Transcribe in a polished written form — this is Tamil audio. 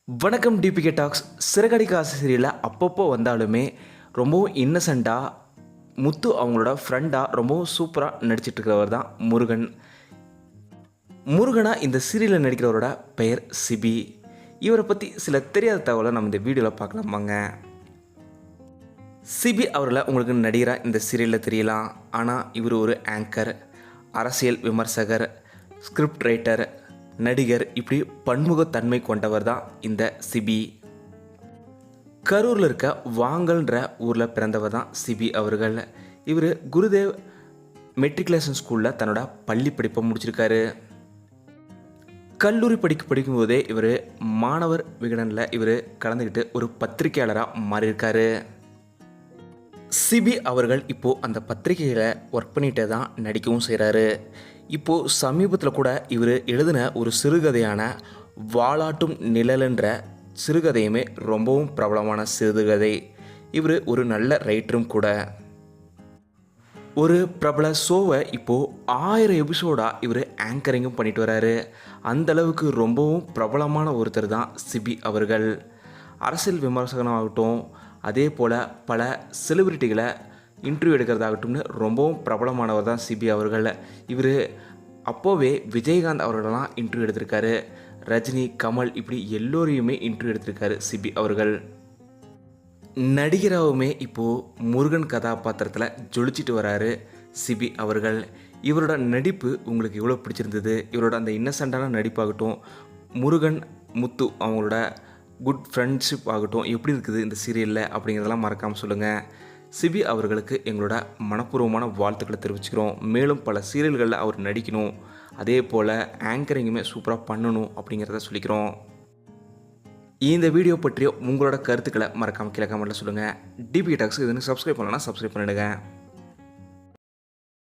வணக்கம் டிபிகே டாக்ஸ். சிறகடிக்க ஆசை சீரியலில் அப்பப்போ வந்தாலுமே ரொம்பவும் இன்னசென்ட்டாக முத்து அவங்களோட ஃப்ரெண்டாக ரொம்பவும் சூப்பராக நடிச்சிட்ருக்கிறவர் தான் முருகன். முருகனாக இந்த சீரியலில் நடிக்கிறவரோட பெயர் சிபி. இவரை பற்றி சில தெரியாத தகவலை நம்ம இந்த வீடியோவில் பார்க்கலாமாங்க. சிபி அவர்களை உங்களுக்கு நடிகராக இந்த சீரியலில் தெரியலாம். ஆனால் இவர் ஒரு ஆங்கர், அரசியல் விமர்சகர், ஸ்கிரிப்ட் ரைட்டர், நடிகர், இப்படி பன்முகத்தன்மை கொண்டவர் தான் இந்த சிபி. கரூரில் இருக்க வாங்கல்ன்ற ஊரில் பிறந்தவர் தான் சிபி அவர்கள். இவர் குருதேவ் மெட்ரிகுலேஷன் ஸ்கூலில் தன்னோட பள்ளி படிப்பை முடிச்சிருக்காரு. கல்லூரி படிக்கும்போதே இவர் மாணவர் விகடனில் இவர் கலந்துக்கிட்டு ஒரு பத்திரிகையாளராக மாறியிருக்காரு. சிபி அவர்கள் இப்போது அந்த பத்திரிகையில் ஒர்க் பண்ணிகிட்டே தான் நடிக்கவும் செய்கிறாரு. இப்போது சமீபத்தில் கூட இவர் எழுதின ஒரு சிறுகதையான வாலாட்டும் நிழலுன்ற சிறுகதையுமே ரொம்பவும் பிரபலமான சிறுகதை. இவர் ஒரு நல்ல ரைட்டரும் கூட. ஒரு பிரபல ஷோவை இப்போது 1000 எபிசோடாக இவர் ஆங்கரிங்கும் பண்ணிட்டு வராரு. அந்தளவுக்கு ரொம்பவும் பிரபலமான ஒருத்தர் தான் சிபி அவர்கள். அரசியல் விமர்சகனாகட்டும், அதே போல் பல செலிபிரிட்டிகளை இன்டர்வியூ எடுக்கிறதாகட்டும்னு ரொம்பவும் பிரபலமானவர் தான் சிபி அவர்கள். இவர் அப்போவே விஜயகாந்த் அவர்களெல்லாம் இன்டர்வியூ எடுத்திருக்காரு. ரஜினி, கமல், இப்படி எல்லோரையுமே இன்டர்வியூ எடுத்திருக்காரு சிபி அவர்கள். நடிகராகவுமே இப்போது முருகன் கதாபாத்திரத்தில் ஜொலிச்சிட்டு வராரு சிபி அவர்கள். இவரோட நடிப்பு உங்களுக்கு எவ்வளோ பிடிச்சிருந்தது? இவரோட அந்த இன்னசென்ட்டான நடிப்பாகட்டும், முருகன் முத்து அவங்களோட குட் ஃப்ரெண்ட்ஷிப் ஆகட்டும் எப்படி இருக்குது இந்த சீரியலில் அப்படிங்கிறதெல்லாம் மறக்காமல் சொல்லுங்கள். சிபி அவர்களுக்கு எங்களோட மனப்பூர்வமான வாழ்த்துக்களை தெரிவிச்சுக்கிறோம். மேலும் பல சீரியல்களில் அவர் நடிக்கணும், அதே போல் ஆங்கரிங்குமே சூப்பராக பண்ணணும் அப்படிங்கிறத சொல்லிக்கிறோம். இந்த வீடியோ பற்றிய உங்களோட கருத்துக்களை மறக்காமல் கீழே கமெண்ட்டில் சொல்லுங்கள். டிபிகே டாக்ஸுக்கு இதுன்னு சப்ஸ்கிரைப் பண்ணலன்னா சப்ஸ்கிரைப் பண்ணிவிடுங்க.